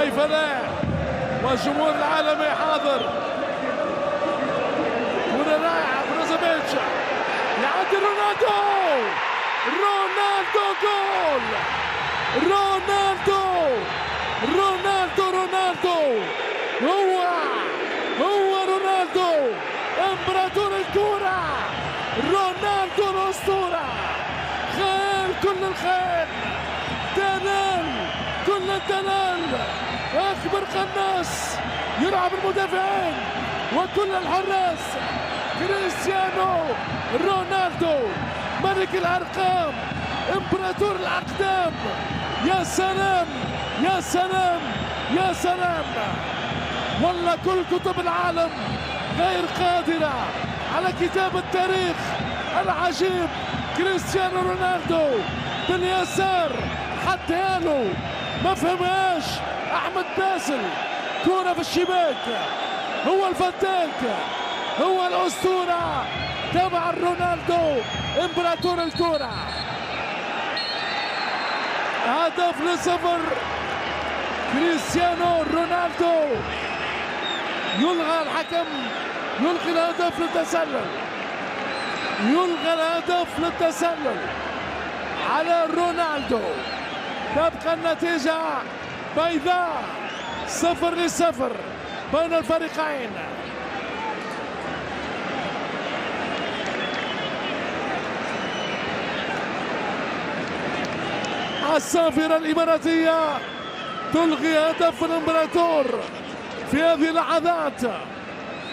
كيف لا، والجمهور العالمي حاضر. كرة رائعة بروزوفيتش يعدي رونالدو، رونالدو جول، رونالدو رونالدو رونالدو، هو رونالدو امبراطور الكرة، رونالدو الأسطورة، خيال كل الخيال، دلال كل الدلال، أكبر قناص يلعب المدافعين وكل الحراس، كريستيانو رونالدو ملك الأرقام، امبراطور الأقدام. يا سلام يا سلام يا سلام، والله كل كتب العالم غير قادرة على كتاب التاريخ العجيب. كريستيانو رونالدو باليسار حطها له، ما فهمهاش احمد باسل، كرة في الشباك، هو الفتاك، هو الاسطورة تبع رونالدو امبراطور الكرة. هدف لصفر، كريستيانو رونالدو. يلغى الحكم، يلغي الهدف للتسلل، يلغى الهدف للتسلل على رونالدو. تبقى النتيجة بيضاء 0-0 بين الفريقين. الصافرة الإماراتية تلغي هدف الإمبراطور في هذه اللحظات.